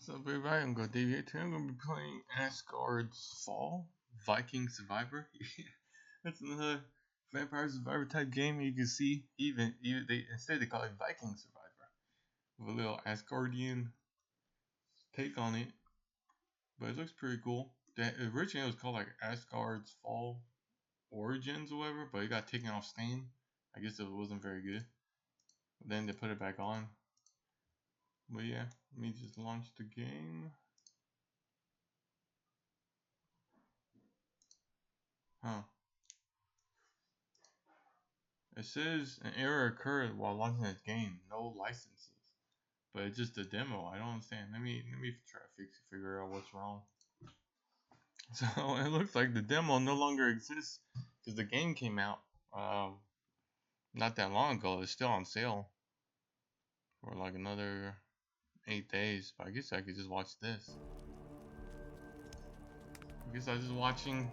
So, everybody, I'm going to deviate today. I'm going to be playing Asgard's Fall, Viking Survivor. That's another Vampire Survivor type game. You can see, even instead they call it Viking Survivor, with a little Asgardian take on it. But it looks pretty cool. Originally it was called like Asgard's Fall Origins or whatever, but it got taken off Steam. I guess it wasn't very good. But then they put it back on. But yeah, let me just launch the game. Huh. It says an error occurred while launching this game. No licenses. But it's just a demo. I don't understand. Let me try to figure out what's wrong. So it looks like the demo no longer exists because the game came out not that long ago. It's still on sale for like another 8 days. But I guess I could just watch this. I guess I was just watching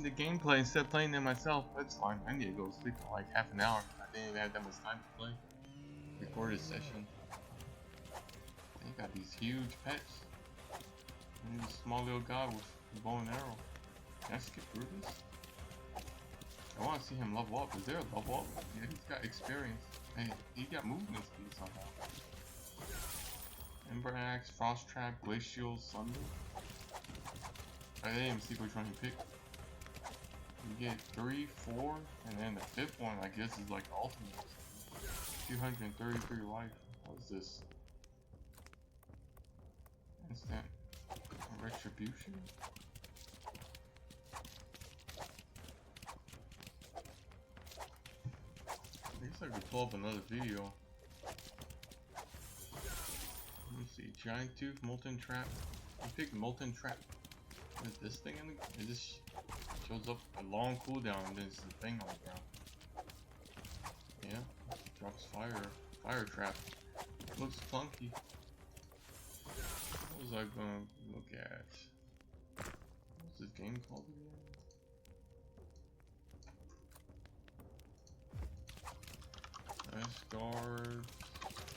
the gameplay instead of playing it myself. That's fine. I need to go sleep for like half an hour. I didn't even have that much time to play. Record this session. You got these huge pets. And this small little guy with a bow and arrow. Can I skip through this? I want to see him level up. Is there a level up? Yeah, he's got experience. Hey, he got movement speed somehow. Ember Axe, Frost Trap, Glacial, Thunder. I didn't even see which one he picked. You get 3, 4, and then the 5th one I guess is like ultimate. 233 life. What is this? Instant retribution? I guess I could pull up another video. Let me see. Giant Tooth, Molten Trap. I picked Molten Trap. Is this thing in the... Is this... Shows up a long cooldown and then it's the thing on the ground. Yeah. Drops fire trap. Looks funky. What was I gonna look at? What's this game called again? Asgard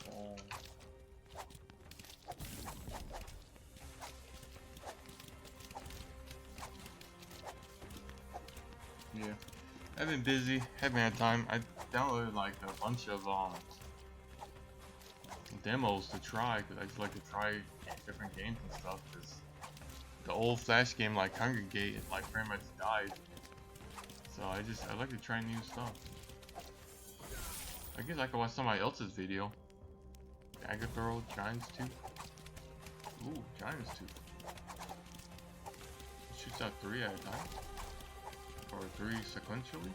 Fall. Yeah. I've been busy, haven't had time. I downloaded like a bunch of demos to try because I just like to try different games and stuff. Cause the old Flash game like Congregate like pretty much died. So I like to try new stuff. I guess I could watch somebody else's video. Dagger Throw, Giant's Tooth. Ooh, Giant's Tooth. It shoots out 3 at a time. Or 3 sequentially.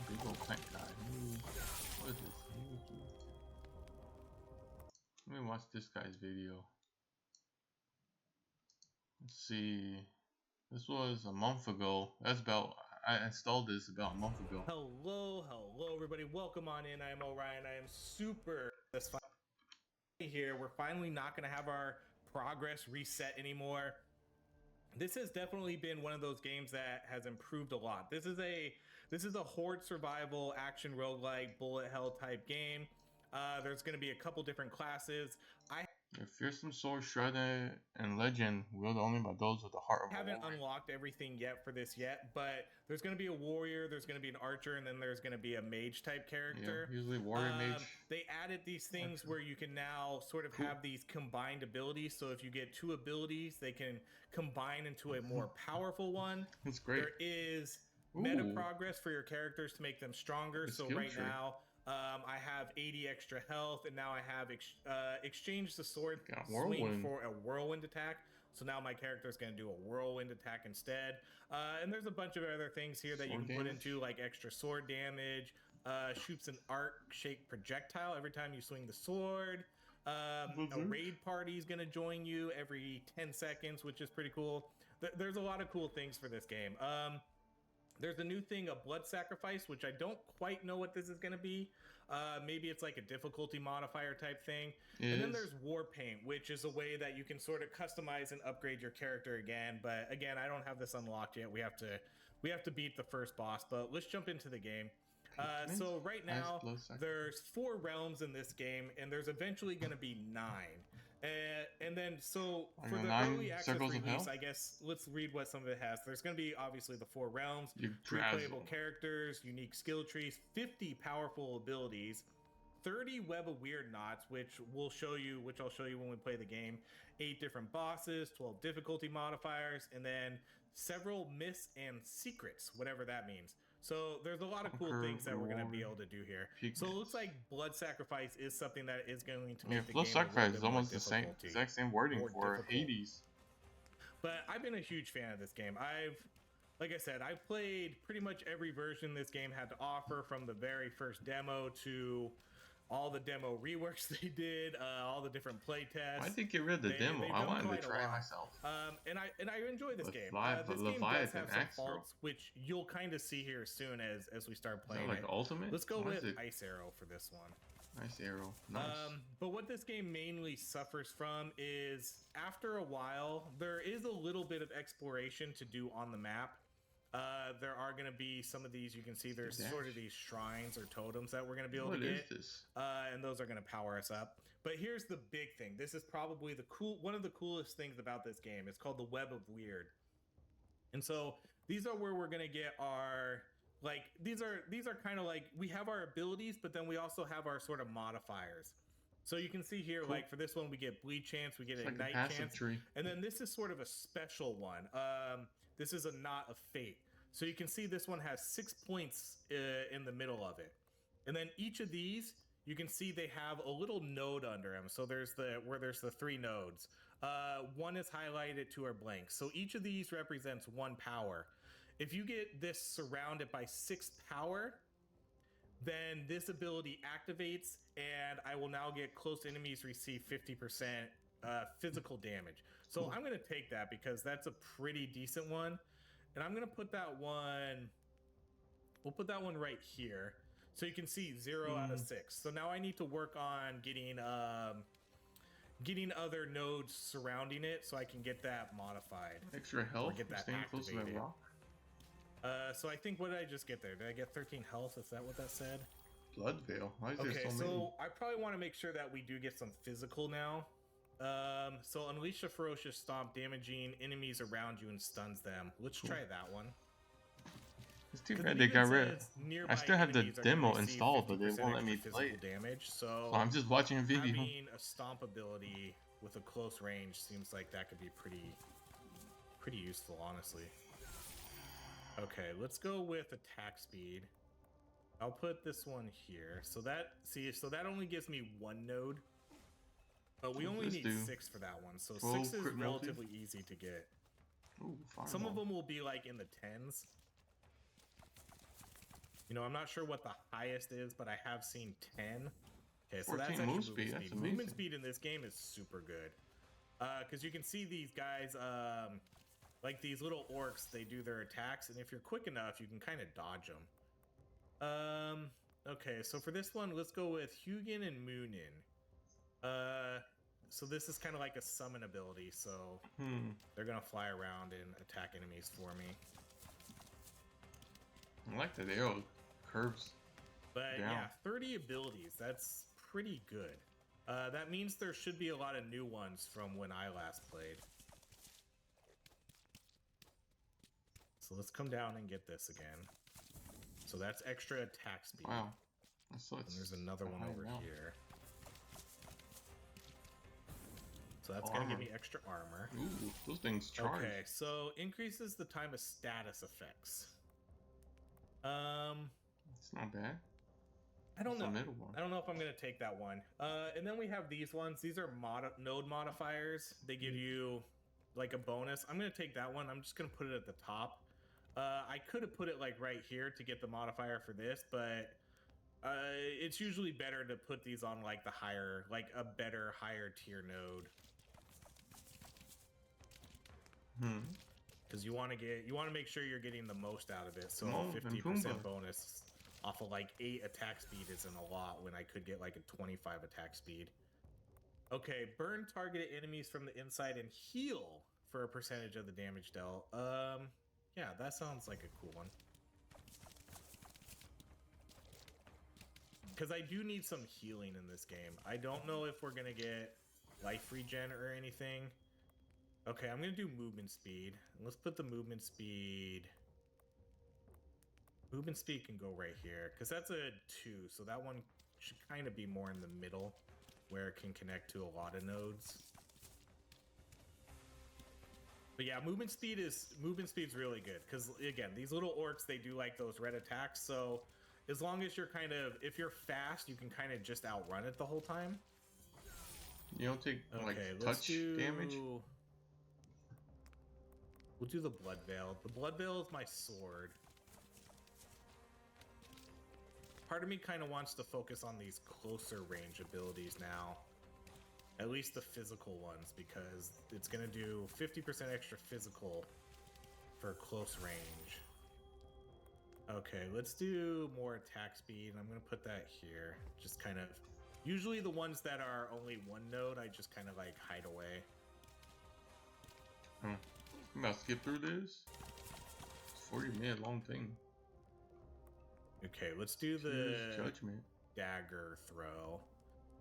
Big old plant guy. What is this? Let me watch this guy's video. Let's see. This was a month ago. I installed this about a month ago. Hello everybody. Welcome on in. I am Orion. I am super satisfied here. We're finally not going to have our progress reset anymore. This has definitely been one of those games that has improved a lot. This is a horde survival action roguelike bullet hell type game. There's going to be a couple different classes. A fearsome sword, shrouded and legend, wielded only by those with the heart of a warrior. Haven't unlocked everything yet for this yet, but there's going to be a warrior, there's going to be an archer, and then there's going to be a mage type character. Yeah, usually warrior mage. They added these things where you can now sort of have these combined abilities. So if you get 2 abilities, they can combine into a more powerful one. That's great. There is meta progress for your characters to make them stronger. So right now, I have 80 extra health, and now I have exchanged the sword swing for a whirlwind attack. So now my character is going to do a whirlwind attack instead. And there's a bunch of other things here that you can put into, like extra sword damage, shoots an arc-shaped projectile every time you swing the sword. A raid party is going to join you every 10 seconds, which is pretty cool. There's a lot of cool things for this game. There's a new thing, a blood sacrifice, which I don't quite know what this is going to be. Maybe it's like a difficulty modifier type thing. And then there's warpaint, which is a way that you can sort of customize and upgrade your character again. But again, I don't have this unlocked yet. We have to beat the first boss. But let's jump into the game. So right now, there's 4 realms in this game, and there's eventually going to be 9. And then, so for the early access release, I guess, let's read what some of it has. There's going to be, obviously, the 4 realms, 3 playable characters, unique skill trees, 50 powerful abilities, 30 web of weird knots, which I'll show you when we play the game, 8 different bosses, 12 difficulty modifiers, and then several myths and secrets, whatever that means. So there's a lot of cool things that we're going to be able to do here. So it looks like blood sacrifice is something that is going to make the game blood sacrifice is almost the exact same wording for Hades. But I've been a huge fan of this game. Like I said, I've played pretty much every version this game had to offer, from the very first demo to all the demo reworks they did, all the different play tests. Why did they get rid of the demo? I wanted to try it myself. And I enjoy this game. This game does have some faults, which you'll kind of see here soon as we start playing like it. Ultimate? Let's go with Ice Arrow for this one. Ice Arrow. Nice. But what this game mainly suffers from is, after a while, there is a little bit of exploration to do on the map. There are going to be some of these, you can see there's sort of these shrines or totems that we're going to be able to get. What is this? And those are going to power us up. But here's the big thing. This is probably one of the coolest things about this game. It's called the Web of Weird. And so these are where we're going to get our, like, these are kind of like, we have our abilities, but then we also have our sort of modifiers. So you can see here, like for this one, we get bleed chance, we get an ignite chance. And then this is sort of a special one. This is a Knot of Fate. So you can see this one has 6 points in the middle of it. And then each of these, you can see they have a little node under them. So there's the 3 nodes. One is highlighted, 2 are blank. So each of these represents 1 power. If you get this surrounded by 6 power, then this ability activates, and I will now get close enemies receive 50% physical damage. So I'm going to take that because that's a pretty decent one. And I'm going to put that one, we'll put that one right here. So you can see 0 out of 6. So now I need to work on getting other nodes surrounding it so I can get that modified. Extra health, get that staying close to that rock. So I think, what did I just get there? Did I get 13 health? Is that what that said? Blood Veil. Why is there so many? So I probably want to make sure that we do get some physical now. So unleash a ferocious stomp, damaging enemies around you and stuns them. Let's try that one. It's too bad they got rid. I still have the demo installed, but they won't let me play it. Damage, so I'm just watching a video. Having a stomp ability with a close range seems like that could be pretty useful, honestly. Okay, let's go with attack speed. I'll put this one here. So that only gives me 1 node. But we only need 6 for that one. So 6 is relatively easy to get. Ooh, some of them will be like in the 10s. You know, I'm not sure what the highest is, but I have seen 10. Okay, so that's movement speed. That's movement speed in this game is super good. Because you can see these guys, like these little orcs, they do their attacks, and if you're quick enough, you can kind of dodge them. Okay, so for this one, let's go with Hugin and Moonin. So this is kind of like a summon ability, so they're gonna fly around and attack enemies for me. I like that arrow curves. But down. Yeah, 30 abilities, that's pretty good. That means there should be a lot of new ones from when I last played. So let's come down and get this again. So that's extra attack speed. Wow. So and there's another one over here. So that's going to give me extra armor. Ooh, those things charge. Okay, so increases the time of status effects. It's not bad. I don't know. I don't know if I'm going to take that one. And then we have these ones. These are node modifiers. They give you like a bonus. I'm going to take that one. I'm just going to put it at the top. I could have put it like right here to get the modifier for this, but it's usually better to put these on like the higher, like a better higher tier node. Because you want to make sure you're getting the most out of it. So 50% bonus off of like 8 attack speed isn't a lot when I could get like a 25 attack speed. Okay, burn targeted enemies from the inside and heal for a percentage of the damage dealt. Yeah, that sounds like a cool one. because I do need some healing in this game. I don't know if we're gonna get life regen or anything. Okay, I'm gonna do movement speed. Let's put the movement speed. Movement speed can go right here because that's a 2, so that one should kind of be more in the middle where it can connect to a lot of nodes. But yeah, movement speed's really good because again, these little orcs, they do like those red attacks. So as long as you're if you're fast, you can kind of just outrun it the whole time. You don't take like touch damage. We'll do the blood veil. The blood veil is my sword. Part of me kind of wants to focus on these closer range abilities now. At least the physical ones, because it's going to do 50% extra physical for close range. Okay, let's do more attack speed. I'm going to put that here. Just kind of... Usually the ones that are only one node, I just kind of like hide away. I'm about to skip through this. It's 40-minute long thing. Okay, let's do the judgment dagger throw.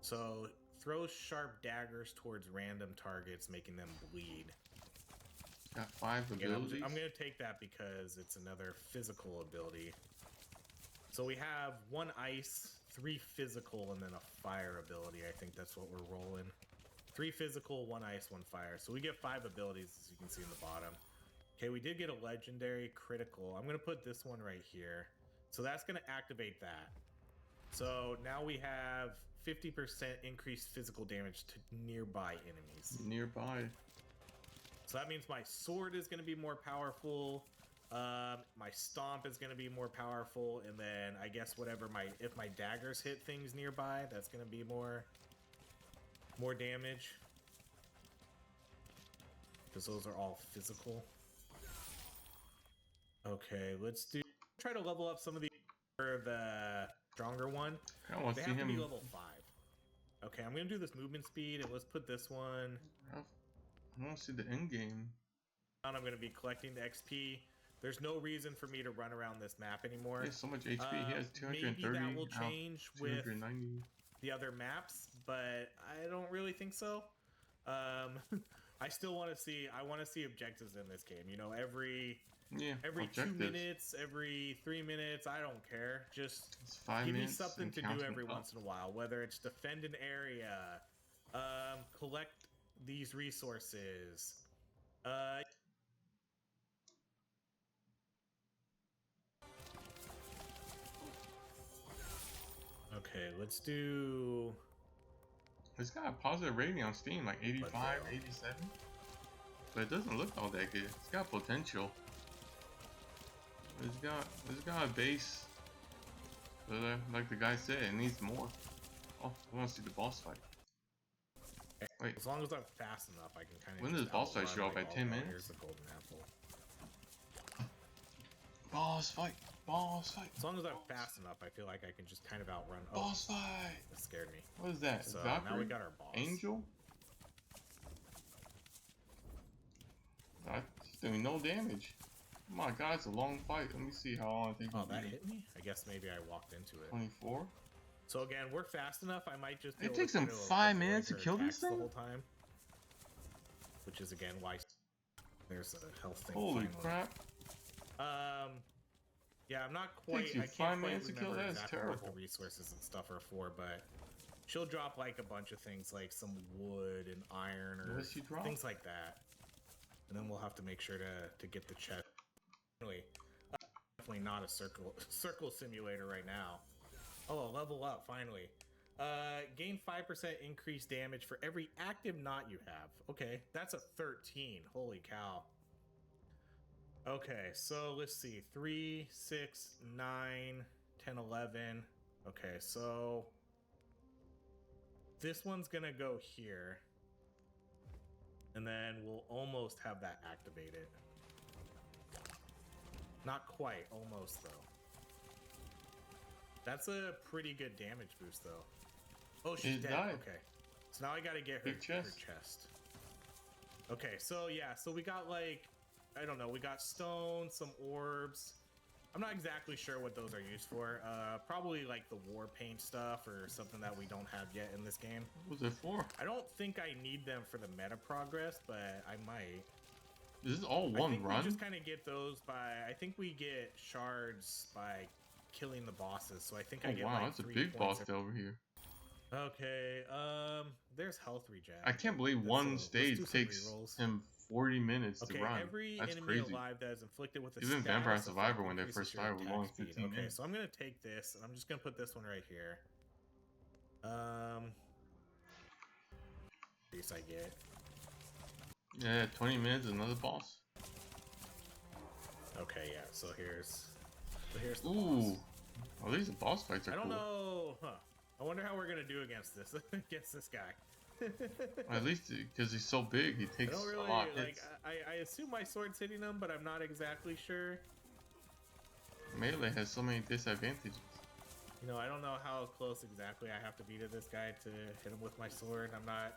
So throw sharp daggers towards random targets, making them bleed. Got 5 abilities. I'm going to take that because it's another physical ability. So we have 1 ice, 3 physical, and then a fire ability. I think that's what we're rolling. 3 physical, 1 ice, 1 fire. So we get 5 abilities, as you can see in the bottom. Okay, we did get a legendary critical. I'm going to put this one right here. So that's going to activate that. So now we have 50% increased physical damage to nearby enemies. Nearby. So that means my sword is going to be more powerful. My stomp is going to be more powerful. And then I guess if my daggers hit things nearby, that's going to be more damage. Because those are all physical. Okay, try to level up some of the stronger one. They have to be level 5. Okay, I'm gonna do this movement speed, and let's put this one. I don't see the end game. I'm gonna be collecting the XP. There's no reason for me to run around this map anymore. He has so much HP. He has 230. Maybe that will change with the other maps, but I don't really think so. I still want to see. I want to see objectives in this game. You know, every 2 minutes, every 3 minutes, I don't care. Just give me something to do every once in a while, whether it's defend an area, collect these resources. Okay, let's do... It's got a positive rating on Steam, like 85, 87. But it doesn't look all that good. It's got potential. It's got a base. But like the guy said, it needs more. Oh, I want to see the boss fight. Wait. As long as I'm fast enough, I can kind of... When does boss fight show up? At 10 minutes? Here's the golden apple. Boss fight! Boss fight! As long as I'm fast enough, I feel like I can just kind of outrun... Boss fight! That scared me. What is that? So Valkyrie? now we got our boss. Angel? That's doing no damage. Oh my god, it's a long fight. Let me see how long I think. Oh, that hit me? I guess maybe I walked into it. 24? So again, we're fast enough. I might just... It takes them 5 minutes to kill this thing? The whole time. Which is again why there's a health thing. Holy crap. Yeah, I'm not quite... Takes you I can't 5 minutes to kill that? That's exactly terrible. what the resources and stuff are for, but she'll drop like a bunch of things like some wood and iron or things like that. And then we'll have to make sure to get the chest. Anyway, definitely not a circle simulator right now. Oh, level up, finally. Gain 5% increased damage for every active knot you have. Okay, that's a 13. Holy cow. Okay, so let's see. 3, 6, 9, 10, 11. Okay, so this one's gonna go here. And then we'll almost have that activated. Not quite, almost though. That's a pretty good damage boost though. Oh, she's dead. Died. Okay. So now I gotta get her chest. Okay, so yeah, so we got like, I don't know, we got stone, some orbs. I'm not exactly sure what those are used for. Probably like the warpaint stuff or something that we don't have yet in this game. What was it for? I don't think I need them for the meta progress, but I might. Is this all one I think run? we just kind of get those by. I think we get shards by killing the bosses. So I think I get wow, like that's a 3 big boss points over here. Okay, there's health regen. I can't believe one stage takes him 40 minutes to run. Every That's enemy crazy. alive that is inflicted with a Even Vampire status Survivor, when they increases first your started, was attack only speed. 15 Okay, minutes. so I'm gonna take this and I'm just gonna put this one right here. Least I get. Yeah, 20 minutes, another boss. Okay, yeah. So here's the Ooh, boss. at least the boss fights are cool. I don't know. Huh. I wonder how we're gonna do against this guy. At least because he's so big, he takes a lot of hits. I assume my sword's hitting him, but I'm not exactly sure. Melee has so many disadvantages. You know, I don't know how close exactly I have to be to this guy to hit him with my sword. I'm not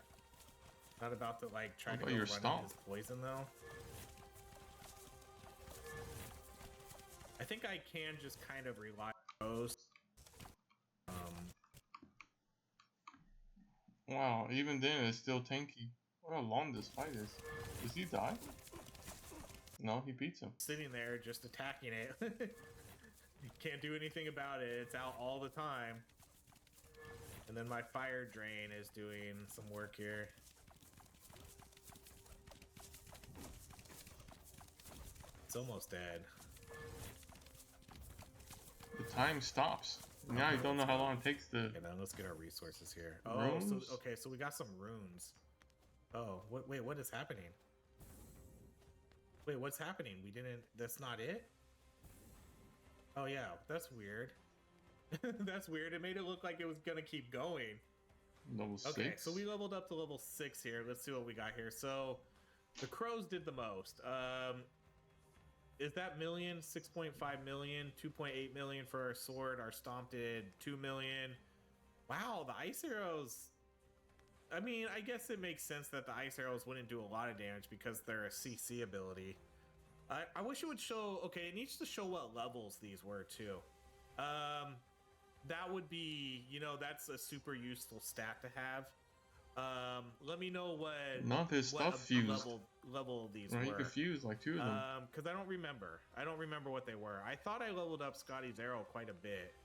about to like try to go run his poison though. I think I can just kind of rely on those. Wow, even then it's still tanky. What a long this fight is. Does he die? No, he beats him. Sitting there just attacking it. You can't do anything about it. It's out all the time. And then my fire drain is doing some work here. It's almost dead. The time stops. Now you don't know how long it takes to... Okay, then let's get our resources here. Runes? Oh, so, okay, so we got some runes. Oh, wait, what is happening? Wait, what's happening? We didn't... That's not it? Oh, yeah, that's weird. That's weird. It made it look like it was gonna keep going. Level 6? Okay, so we leveled up to level 6 here. Let's see what we got here. So, the crows did the most. Is that million? 6.5 million, 2.8 million for our sword. Our stomp did 2 million. Wow, the ice arrows. I mean, I guess it makes sense that the ice arrows wouldn't do a lot of damage because they're a CC ability. I wish it would show. Okay, it needs to show what levels these were too. That would be, you know, that's a super useful stat to have. Let me know what level these were. You could fuse like 2 of them. Because I don't remember what they were. I thought I leveled up Scotty's arrow quite a bit.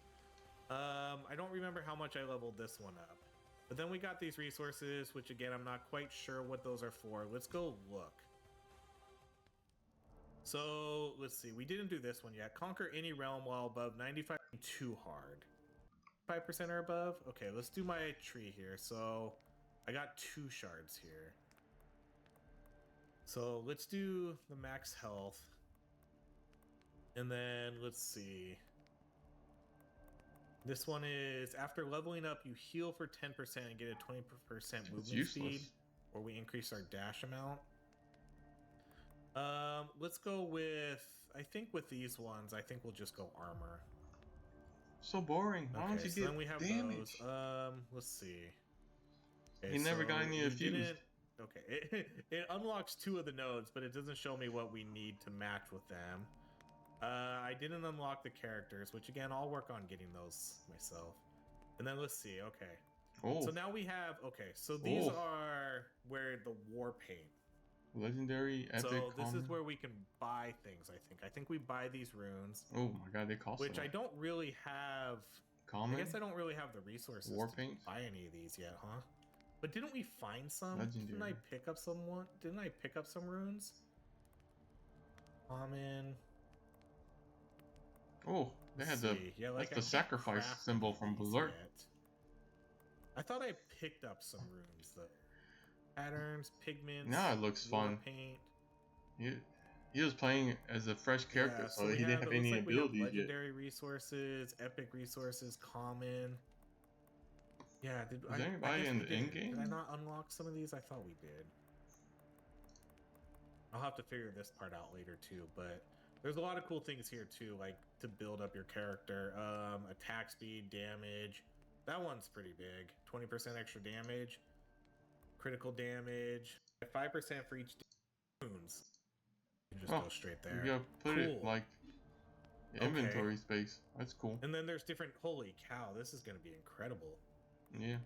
I don't remember how much I leveled this one up. But then we got these resources, which again, I'm not quite sure what those are for. Let's go look. So let's see. We didn't do this one yet. Conquer any realm while above 95. Too hard. 5% or above. Okay, let's do my tree here. So I got 2 shards here. So let's do the max health. And then let's see. This one is after leveling up, you heal for 10% and get a 20% movement speed, or we increase our dash amount. Let's go with, I think with these ones, I think we'll just go armor. So boring. Why don't you get then we have damage? Those. Let's see. Okay, he never got any fused. Okay, it unlocks 2 of the nodes, but it doesn't show me what we need to match with them. I didn't unlock the characters, which again, I'll work on getting those myself. And then let's see, okay. Oh. So now we have, okay, so these are where the warpaint. Legendary, epic, so this common. is where we can buy things, I think. I think we buy these runes. Oh my god, they cost which I don't really have. Common? I guess I don't really have the resources warpaint? to buy any of these yet, huh? But didn't we find some? Legendary. Didn't I pick up someone? Didn't I pick up some runes? Common. Oh, they had the like the sacrifice symbol from Berserk. I thought I picked up some runes though. Patterns, pigments. Now it looks fun. Paint. He was playing as a fresh character, so he didn't have any abilities yet. Legendary resources, epic resources, common. Yeah, was there anybody in the end game? Did I not unlock some of these? I thought we did. I'll have to figure this part out later too, but there's a lot of cool things here too, like to build up your character. Attack speed, damage. That one's pretty big. 20% extra damage. Critical damage. 5% for each wounds. You just go straight there. You gotta put it like inventory space. That's cool. And then there's different. Holy cow, this is going to be incredible. Yeah.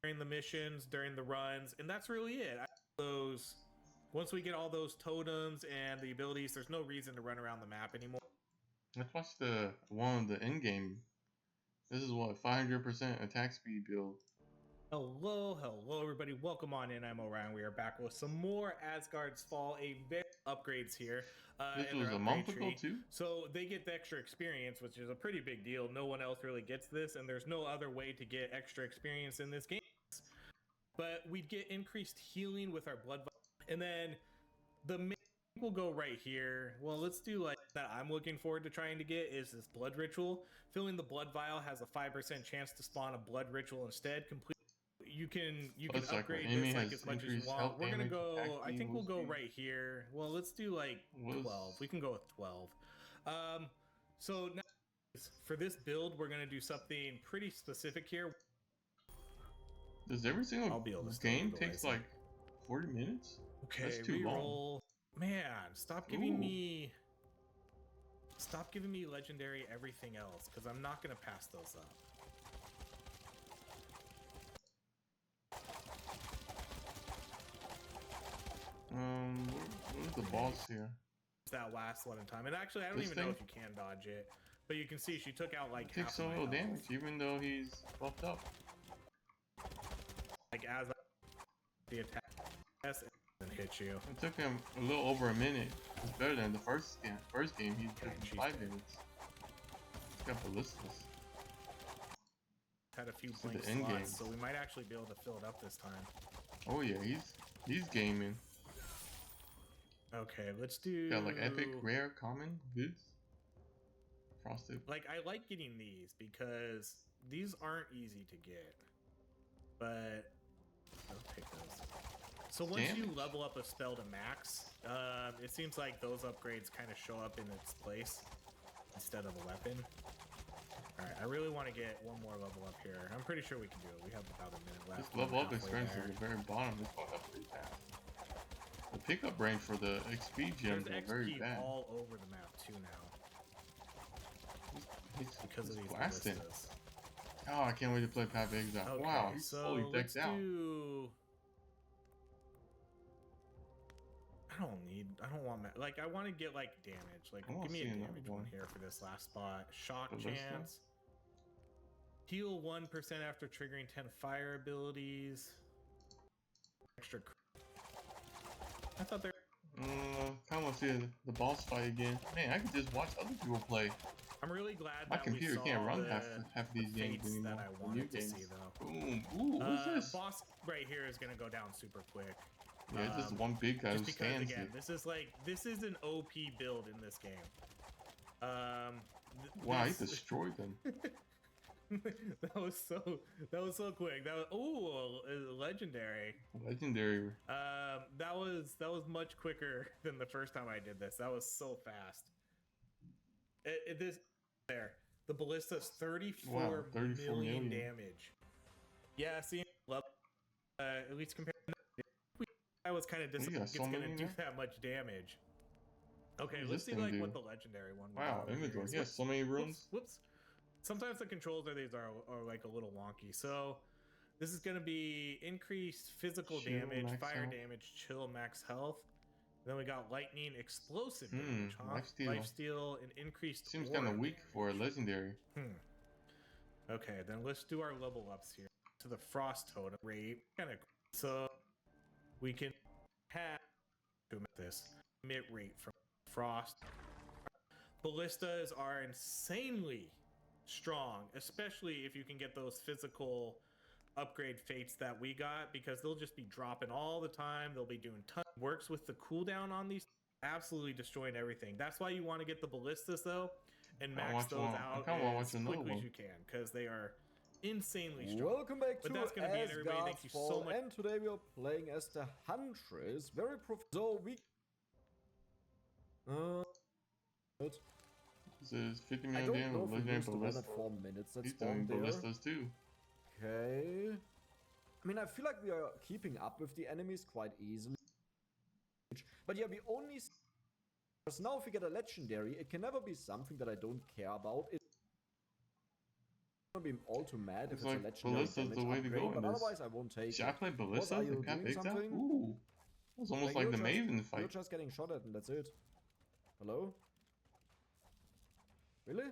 During the missions, during the runs, and that's really it. Once we get all those totems and the abilities, there's no reason to run around the map anymore. Let's watch one of the end game. This is what 500% attack speed build. Hello everybody. Welcome on in. I'm Orion. We are back with some more Asgard's Fall, upgrades here. This was a month ago too? So they get the extra experience, which is a pretty big deal. No one else really gets this, and there's no other way to get extra experience in this game. But we get increased healing with our blood, and then the main will go right here. Well, let's do like that. I'm looking forward to trying to get is this blood ritual. Filling the blood vial has a 5% chance to spawn a blood ritual instead. You can upgrade this like as much as you want. We're gonna go. I think we'll go right here. Well, let's do like 12. We can go with 12. So now for this build, we're gonna do something pretty specific here. Does every single game takes like 40 minutes? Okay, that's too long. Man, stop giving me legendary everything else, because I'm not gonna pass those up. Where's the boss here? It's that last one in time. And actually, I don't even know if you can dodge it. But you can see she took out like half so little damage, even though he's buffed up. Like as the attack and hit you. It took him a little over a minute. It's better than the first game. First game he took 5 minutes. He's got ballistas. Had a few blank slots, so we might actually be able to fill it up this time. Oh yeah, he's gaming. Okay, let's do. Got like epic, rare, common, goods. Frosted. Like I like getting these because these aren't easy to get, but I'll take those. So once you level up a spell to max, it seems like those upgrades kind of show up in its place instead of a weapon. All right, I really want to get one more level up here. I'm pretty sure we can do it. We have about a minute left. This level up experience at the very bottom is going up pretty fast. The pickup range for the XP gems are very bad. All over the map too now. Because of these ballistas. Oh, I can't wait to play Path of Exile. Okay, wow, he's fully decked out. I don't want like I want to get like damage. Like give me a damage one here for this last spot. Shock chance. Heal 1% after triggering 10 fire abilities. Extra. I thought there. Kind of want to see the boss fight again. Man, I could just watch other people play. I'm really glad my computer can't run half these games anymore. That I wanted to see though. Boom! Ooh, who's this? Boss right here is gonna go down super quick. Yeah, it's just one big guy who stands again, this is an OP build in this game. Wow, he destroyed them. that was so quick. That was legendary. Legendary. That was much quicker than the first time I did this. That was so fast. The ballista's 34 million damage. Yeah, see, at least compared to I was kind of disappointed it's gonna do that much damage. Okay, let's see like what the legendary one was. Wow, inventory. He has so many rooms. Whoops. Sometimes the controls of these are like a little wonky. So this is gonna be increased physical damage, fire damage, chill, max health. Then we got lightning, explosive damage, lifesteal, and increased. Seems kind of weak for a legendary. Okay, then let's do our level ups here to the frost totem rate. So we can have this mid rate from frost. Ballistas are insanely strong, especially if you can get those physical upgrade fates that we got, because they'll just be dropping all the time. They'll be doing tons. Works with the cooldown on these, absolutely destroying everything. That's why you want to get the ballistas though and max those out as quickly as you can, because they are insanely strong. Welcome back to Asgard's Fall, so and today we are playing as the Huntress. Very so we This is 50 minutes in of legendary ballista. 4 minutes. That's he's doing ballistas too. Okay. I mean, I feel like we are keeping up with the enemies quite easily. But yeah, we only Because now if we get a legendary, it can never be something that I don't care about. It's gonna be all too mad if it's like a legendary Ballista's the way to go but in this. otherwise I won't take Should I it. play Ballista? Are you doing something? Ooh. That was almost like the Maven fight. You're just getting shot at and that's it. Hello? Really?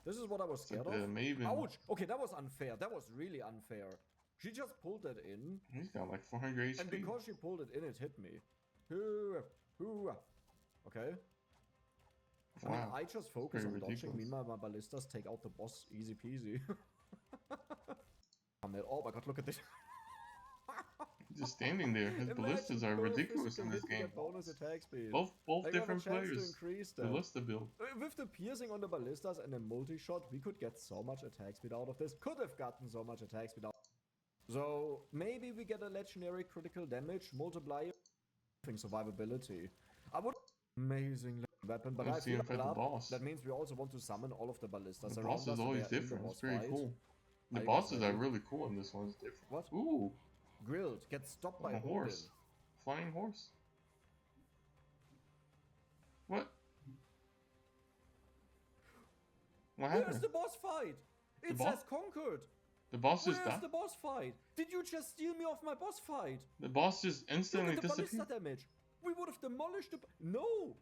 This is what I was scared of? Maven. Ouch! Okay, that was unfair. That was really unfair. She just pulled that in. He's got like 400 HP. And because she pulled it in, it hit me. Okay. Wow. I mean, I just focus on ridiculous. dodging. Meanwhile, my ballistas take out the boss easy peasy. Oh my god, look at this. Just standing there. His ballistas are ridiculous in this game. Bonus attack speed. Both different players. Ballista build. With the piercing on the ballistas and a multi-shot, we could get so much attack speed out of this. Could have gotten so much attack speed out. So maybe we get a legendary critical damage multiplier. Survivability. I would amazing weapon, but I feel like that means we also want to summon all of the ballistas. The boss is always different. It's very cool. The bosses are really cool, and this one's different. What? Ooh. Grilled. Get stopped by a horse. Flying horse. What? What happened? Where's the boss fight? It says conquered. The boss just died? Where's the boss fight? Did you just steal me off my boss fight? The boss just instantly disappeared. Look at the ballista damage. We would have demolished the... No!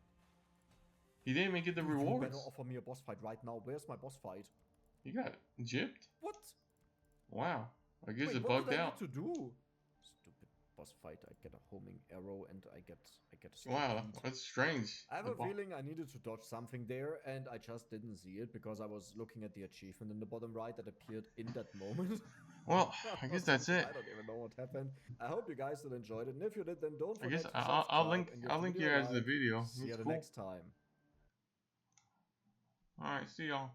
He didn't even get the rewards. You better offer me a boss fight right now. Where's my boss fight? You got gypped? What? Wow. I guess it bugged out. What did I need to do? Stupid boss fight. I get a homing arrow and I get a wow, that's strange. I have a feeling I needed to dodge something there and I just didn't see it because I was looking at the achievement in the bottom right that appeared in that moment. Well, I guess that's it. I don't even know what happened. I hope you guys still enjoyed it, and if you did, then don't forget to subscribe. I'll link you guys the video. See you the next time. Alright, see y'all.